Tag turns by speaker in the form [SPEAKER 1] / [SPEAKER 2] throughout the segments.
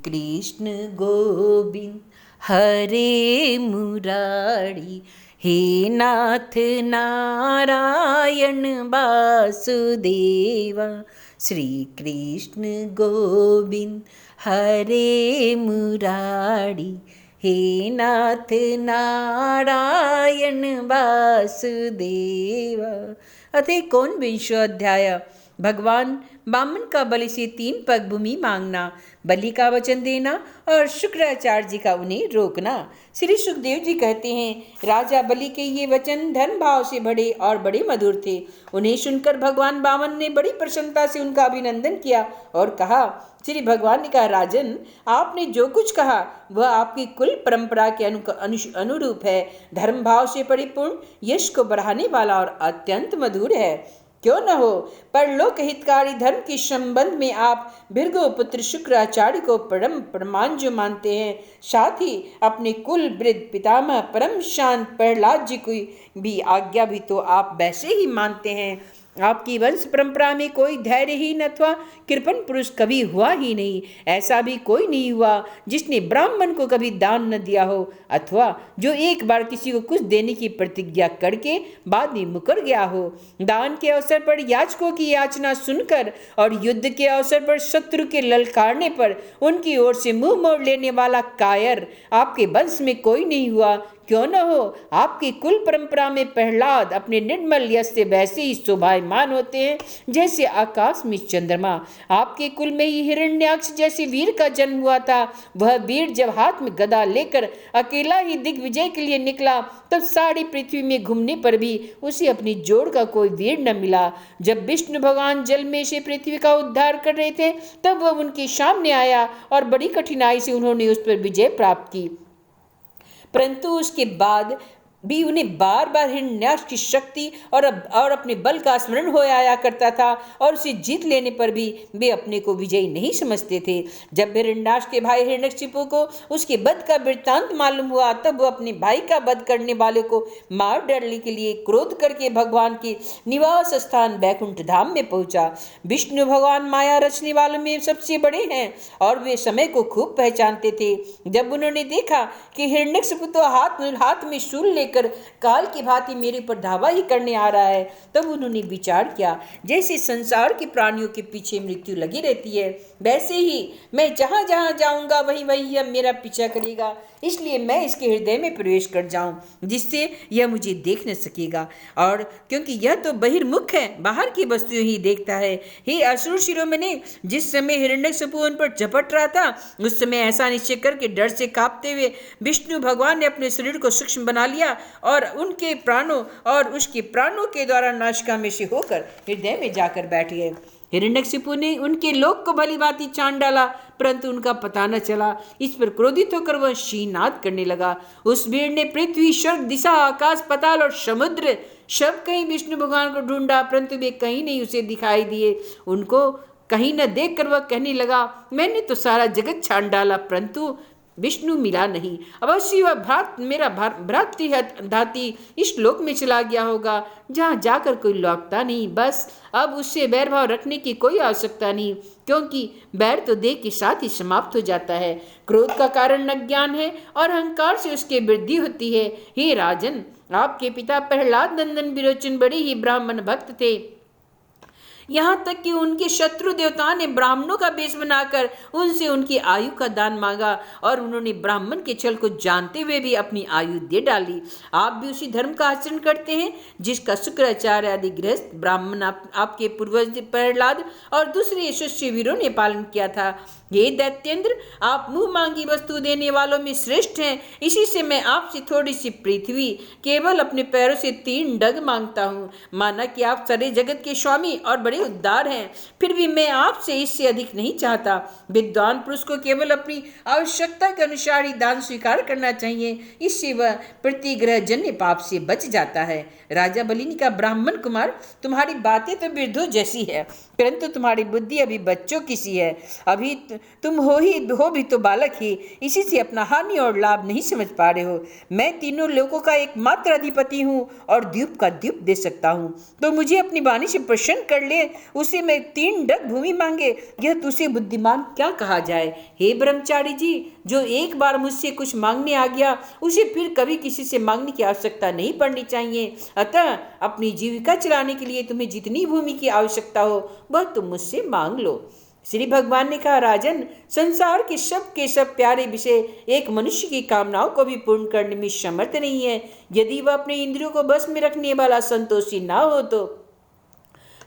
[SPEAKER 1] कृष्ण गोविंद हरे मुरारी, हे नाथ नारायण वासुदेवा। श्री कृष्ण गोविंद हरे मुरारी, हे नाथ नारायण वासुदेवा। अतः कौन विंशो अध्याय। भगवान बामन का बलि से 3 पग भूमि मांगना, बलि का वचन देना और शुक्राचार्य जी का उन्हें रोकना। श्री सुखदेव जी कहते हैं, राजा बलि के ये वचन धर्म भाव से बड़े और बड़े मधुर थे। उन्हें सुनकर भगवान बामन ने बड़ी प्रसन्नता से उनका अभिनंदन किया और कहा, श्री भगवान ने कहा, राजन, आपने जो कुछ कहा वह आपकी कुल परंपरा के अनुरूप है, धर्म भाव से परिपूर्ण, यश को बढ़ाने वाला और अत्यंत मधुर है। क्यों न हो, परलोक हितकारी धर्म के संबंध में आप भृगु पुत्र शुक्राचार्य को परम प्रमाण जो मानते हैं, साथ ही अपने कुल वृद्ध पितामह परम शांत प्रहलाद जी की भी आज्ञा भी तो आप वैसे ही मानते हैं। आपकी वंश परंपरा में कोई धैर्यहीन अथवा कृपण पुरुष कभी हुआ ही नहीं। ऐसा भी कोई नहीं हुआ जिसने ब्राह्मण को कभी दान न दिया हो, अथवा जो एक बार किसी को कुछ देने की प्रतिज्ञा करके बाद में मुकर गया हो। दान के अवसर पर याचकों की याचना सुनकर और युद्ध के अवसर पर शत्रु के ललकारने पर उनकी ओर से मुंह मोड़ लेने वाला कायर आपके वंश में कोई नहीं हुआ। क्यों न हो, आपकी कुल परंपरा में प्रहलाद अपने निर्मल यश से वैसे ही शोभायमान होते हैं जैसे आकाश में चंद्रमा। आपके कुल में ही हिरण्याक्ष जैसे वीर का जन्म हुआ था। वह वीर जब हाथ में गदा लेकर अकेला ही दिग्विजय के लिए निकला, तब सारी पृथ्वी में घूमने पर भी उसे अपनी जोड़ का कोई वीर न मिला। जब विष्णु भगवान जल में से पृथ्वी का उद्धार कर रहे थे, तब वह उनके सामने आया और बड़ी कठिनाई से उन्होंने उस पर विजय प्राप्त की, परंतु उसके बाद भी उन्हें बार बार हिरण्याक्ष की शक्ति और अपने बल का स्मरण हो आया करता था, और उसे जीत लेने पर भी वे अपने को विजयी नहीं समझते थे। जब हिरण्याक्ष के भाई हिरण्यकशिपु को उसके वध का वृत्तांत मालूम हुआ, तब वह अपने भाई का वध करने वाले को मार डालने के लिए क्रोध करके भगवान के निवास स्थान बैकुंठ धाम में पहुंचा। विष्णु भगवान माया रचने वालों में सबसे बड़े हैं और वे समय को खूब पहचानते थे। जब उन्होंने देखा कि हिरण्यकशिपु तो हाथ में शूल लेकर काल की भांति मेरे पर धावा ही करने आ रहा है, तब उन्होंने विचार किया, जैसे संसार के प्राणियों के पीछे मृत्यु लगी रहती है, वैसे ही मैं जहां जहां जाऊंगा वहीं वहीं यह मेरा पीछा करेगा। इसलिए मैं इसके हृदय में प्रवेश कर जाऊं, जिससे यह मुझे देख न सकेगा। और क्योंकि यह तो बहिर्मुख है, बाहर की वस्तु ही देखता है। हे असुर शिरोमणि, जिस समय हिरण्यकशिपु उन पर झपट रहा था, उस समय ऐसा निश्चय करके डर से कांपते हुए विष्णु भगवान ने अपने शरीर को सूक्ष्म बना लिया और उनके प्राणों और उसके प्राणों के द्वारा नासिका में से होकर हृदय में जाकर बैठ गए। हिरण्यकशिपु ने उनके लोक को भली भांति छान डाला, परंतु उनका पता न चला। इस पर क्रोधित होकर वह शीनाद करने लगा। उस वीर ने पृथ्वी, स्वर्ग, दिशा, आकाश, पाताल और समुद्र सब कहीं विष्णु भगवान को ढूंढा, परंतु वे कहीं नहीं उसे दिखाई दिए। उनको कहीं न देखकर वह कहने लगा, मैंने तो सारा जगत छान डाला, परंतु विष्णु मिला नहीं। अवश्य वह मेरा भ्रातृहति इस लोक में चला गया होगा, जहाँ जाकर कोई लौटता नहीं। बस अब उससे बैर भाव रखने की कोई आवश्यकता नहीं, क्योंकि बैर तो देह के साथ ही समाप्त हो जाता है। क्रोध का कारण अज्ञान है और अहंकार से उसकी वृद्धि होती है। हे राजन, आपके पिता प्रहलाद नंदन विरोचन बड़े ही ब्राह्मण भक्त थे। यहाँ तक कि उनके शत्रु देवताओं ने ब्राह्मणों का वेश बनाकर उनसे उनकी आयु का दान मांगा, और उन्होंने ब्राह्मण के छल को जानते हुए भी अपनी आयु दे डाली। आप भी उसी धर्म का आचरण करते हैं जिसका शुक्राचार्य आदि गृहस्थ ब्राह्मण आपके पूर्वज प्रहलाद और दूसरे यशस्वी वीरों ने पालन किया था। ये दैत्येंद्र, आप मुंह मांगी वस्तु देने वालों में श्रेष्ठ हैं। इसी से मैं आपसे थोड़ी सी पृथ्वी केवल अपने पैरों से 3 डग मांगता हूँ। माना कि आप सारे जगत के स्वामी और बड़े उद्धार हैं, फिर भी मैं आपसे इससे अधिक नहीं चाहता। विद्वान पुरुष को केवल अपनी आवश्यकता के अनुसार ही दान स्वीकार करना चाहिए, इससे वह प्रतिग्रह जन्य पाप से बच जाता है। राजा बलि ने कहा, ब्राह्मण कुमार, तुम्हारी बातें तो वृद्धों जैसी है, परंतु तुम्हारी बुद्धि अभी बच्चों की सी है। अभी तुम हो भी तो बालक ही, इसी से अपना हानि और लाभ नहीं समझ पा रहे हो। मैं तीनों लोगों का एकमात्र अधिपति हूँ और द्वीप का द्वीप दे सकता हूँ, तो मुझे अपनी वाणी से प्रसन्न कर ले है उसे मैं 3 डग भूमि मांगे, यह तुझसे बुद्धिमान क्या कहा जाए। हे ब्रह्मचारी जी, जो एक बार मुझसे कुछ मांगने आ गया उसे फिर कभी किसी से मांगने की आवश्यकता नहीं पड़नी चाहिए। अतः अपनी जीविका चलाने के लिए तुम्हें जितनी भूमि की आवश्यकता हो वह तुम मुझसे मांग लो। श्री भगवान ने कहा, राजन, संसार के सब प्यारे विषय एक मनुष्य की कामनाओं को भी पूर्ण करने में समर्थ नहीं है। यदि वह अपने इंद्रियों को बस में रखने वाला संतोषी ना हो तो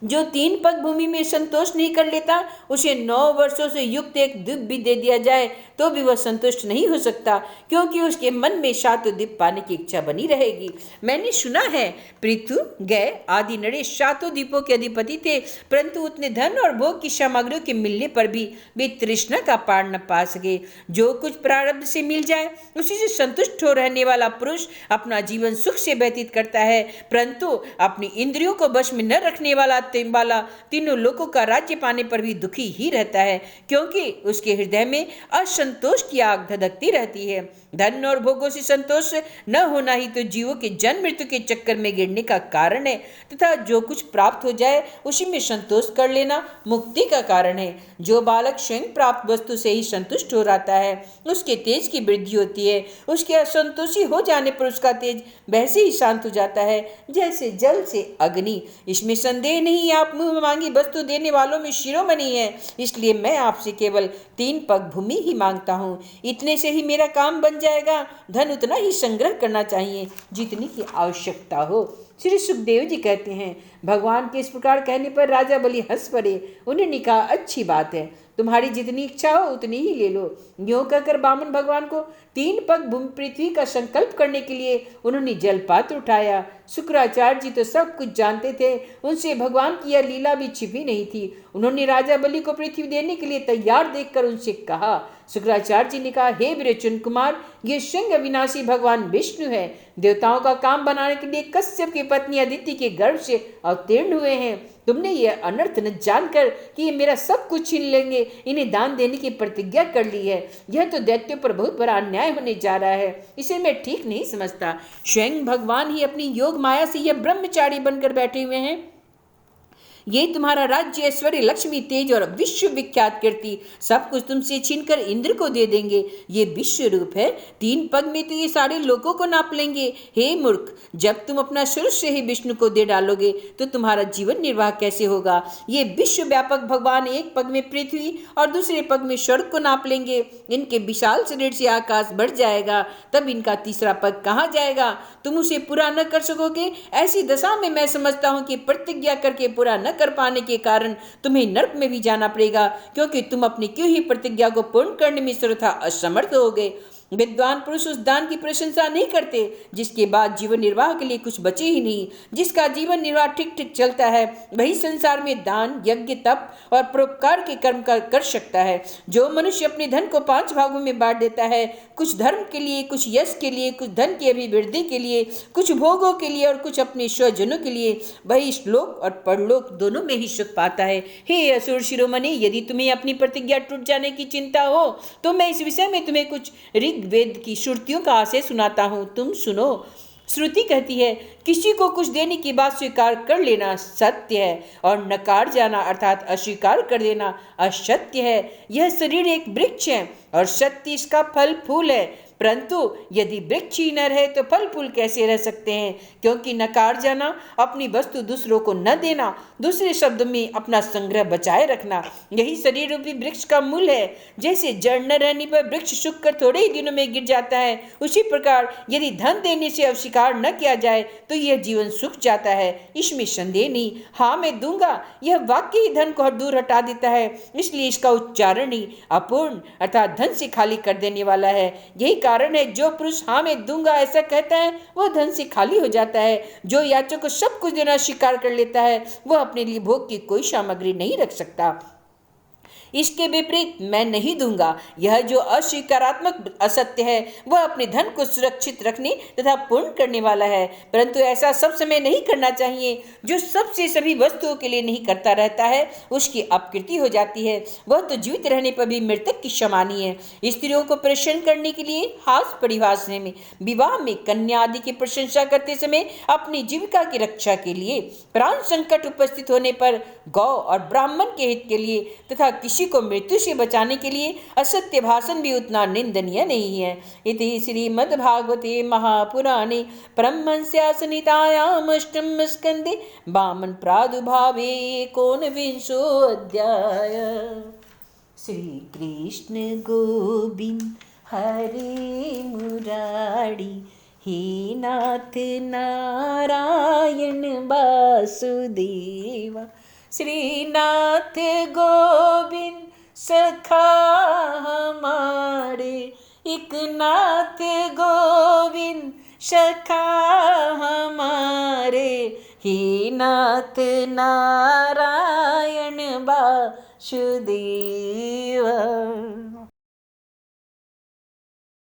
[SPEAKER 1] जो 3 पग भूमि में संतोष नहीं कर लेता उसे 9 वर्षों से युक्त एक द्वीप भी दे दिया जाए तो भी वह संतुष्ट नहीं हो सकता, क्योंकि उसके मन में 7 द्वीप पाने की इच्छा बनी रहेगी। मैंने सुना है पृथु, गय आदि नरेश 7 द्वीपों के अधिपति थे, परंतु उतने धन और भोग की सामग्रियों के मिलने पर भी वे तृष्णा का पार न पा सके। जो कुछ प्रारब्ध से मिल जाए उसी से संतुष्ट हो रहने वाला पुरुष अपना जीवन सुख से व्यतीत करता है, परंतु अपनी इंद्रियों को वश में न रखने वाला तीनों लोगों का राज्य पाने पर भी दुखी ही रहता है, क्योंकि उसके हृदय में असंतोष की आग धधकती रहती है। धन और भोगों से संतोष न होना ही तो जीवों के जन्म मृत्यु के चक्कर में गिरने का कारण है, तथा जो कुछ प्राप्त हो जाए उसी में संतोष कर लेना मुक्ति का कारण है। जो बालक स्वयं प्राप्त वस्तु से ही संतुष्ट हो रहता है उसके तेज की वृद्धि होती है, उसके असंतोषी हो जाने पर उसका तेज वैसे ही शांत हो जाता है जैसे जल से अग्नि। इसमें संदेह नहीं, आप मुंह मांगी वस्तु देने वालों में शिरोमणि है, इसलिए मैं आपसे केवल 3 पग भूमि ही मांगता हूँ। इतने से ही मेरा काम बन जाएगा। धन उतना ही संग्रह करना चाहिए जितनी की आवश्यकता हो। श्री सुखदेव जी कहते हैं, भगवान के इस प्रकार कहने पर राजा बलि हंस पड़े। उन्होंने कहा, अच्छी बात है, तुम्हारी जितनी इच्छा हो उतनी ही ले लो। यूं कहकर बामन भगवान को 3 पग भूमि पृथ्वी का संकल्प करने के लिए उन्होंने जलपात्र उठाया। शुक्राचार्य जी तो सब कुछ जानते थे, उनसे भगवान की यह लीला भी छिपी नहीं थी। उन्होंने राजा बलि को पृथ्वी देने के लिए तैयार देखकर उनसे कहा। शुक्राचार्य जी ने कहा, हे विरोचन कुमार, ये स्वयं अविनाशी भगवान विष्णु है। देवताओं का काम बनाने के लिए कश्यप की पत्नी अदिति के गर्भ से अवतीर्ण हुए हैं। तुमने यह अनर्थ न जानकर कि ये मेरा सब कुछ छीन लेंगे, इन्हें दान देने की प्रतिज्ञा कर ली है। यह तो दैत्यों पर बहुत बड़ा अन्याय होने जा रहा है, इसे मैं ठीक नहीं समझता। स्वयं भगवान ही अपनी योग माया से यह ब्रह्मचारी बनकर बैठे हुए हैं। ये तुम्हारा राज्य, ऐश्वर्य, लक्ष्मी, तेज और विश्व विख्यात कीर्ति सब कुछ तुमसे छीनकर इंद्र को दे देंगे। ये विश्व रूप है, 3 पग में तो ये सारे लोगों को नाप लेंगे। हे मूर्ख, जब तुम अपना शुरू से ही विष्णु को दे डालोगे तो तुम्हारा जीवन निर्वाह कैसे होगा। ये विश्व व्यापक भगवान एक पग में पृथ्वी और दूसरे पग में स्वर्ग को नाप लेंगे। इनके विशाल शरीर से आकाश बढ़ जाएगा, तब इनका तीसरा पग कहाँ जाएगा। तुम उसे पूरा न कर सकोगे। ऐसी दशा में मैं समझता हूँ कि प्रतिज्ञा करके पूरा न कर पाने के कारण तुम्हें नरक में भी जाना पड़ेगा, क्योंकि तुम अपनी क्यों ही प्रतिज्ञा को पूर्ण करने में सर्वथा असमर्थ होगे। विद्वान पुरुष उस दान की प्रशंसा नहीं करते जिसके बाद जीवन निर्वाह के लिए कुछ बचे ही नहीं। जिसका जीवन निर्वाह ठीक ठीक चलता है वही संसार में दान, यज्ञ, तप और परोपकार के कर्म कर सकता है। जो मनुष्य अपने धन को 5 भागों में बांट देता है, कुछ धर्म के लिए, कुछ यश के लिए, कुछ धन की अभिवृद्धि के लिए, कुछ भोगों के लिए और कुछ अपने स्वजनों के लिए, वही श्लोक और परलोक दोनों में ही सुख पाता है। हे असुर शिरोमणि, यदि तुम्हें अपनी प्रतिज्ञा टूट जाने की चिंता हो तो मैं इस विषय में तुम्हें कुछ वेद की श्रुतियों का आशय सुनाता हूं, तुम सुनो। श्रुति कहती है, किसी को कुछ देने की बात स्वीकार कर लेना सत्य है और नकार जाना अर्थात अस्वीकार कर देना असत्य है। यह शरीर एक वृक्ष है और सत्य इसका फल फूल है, परंतु यदि वृक्ष ही न रहे तो फल फूल कैसे रह सकते हैं। क्योंकि नकार जाना, अपनी वस्तु दूसरों को न देना, दूसरे शब्द में अपना संग्रह बचाए रखना, यही शरीर रूपी वृक्ष का मूल है। जैसे जड़ न रहने पर वृक्ष सूख कर थोड़े ही दिनों में गिर जाता है, उसी प्रकार यदि धन देने से अस्वीकार न किया जाए तो यह जीवन सूख जाता है, इसमें संदेह नहीं। हाँ मैं दूंगा, यह वाक्य ही धन को दूर हटा देता है, इसलिए इसका उच्चारण ही अपूर्ण अर्थात धन से खाली कर देने वाला है। यही कारण है जो पुरुष हाँ मैं दूंगा ऐसा कहता है वह धन से खाली हो जाता है। जो याचक को सब कुछ देना स्वीकार कर लेता है वह अपने लिए भोग की कोई सामग्री नहीं रख सकता। इसके विपरीत मैं नहीं दूंगा। यह जो अस्वीकारात्मक असत्य है वह अपने धन को सुरक्षित रखने तथा पूर्ण करने वाला है, परंतु ऐसा सब समय नहीं करना चाहिए। जो सबसे सभी वस्तुओं के लिए नहीं करता रहता है उसकी अपकृति हो जाती है, वह तो जीवित रहने पर भी मृतक की समानी है। स्त्रियों को प्रसन्न करने के लिए हास्य परिभाषा में, विवाह में कन्या आदि की प्रशंसा करते समय, अपनी जीविका की रक्षा के लिए, प्राण संकट उपस्थित होने पर गौ और ब्राह्मण के हित के लिए तथा किसी को मृत्यु से बचाने के लिए असत्य भाषण भी उतना निंदनीय नहीं है। इति श्रीमद्भागवते महापुराणे परमहंस्या संहितायाम् अष्टम स्कंदे वामन प्रादुर्भावे एकोनविंशो अध्याय। श्री कृष्ण गोविंद हरे मुरारी, हे नाथ नारायण वासुदेवा। श्रीनाथ गोविंद सखा हमारे, एक नाथ गोविंद सखा हमारे, हे नाथ नारायण वासुदेवा।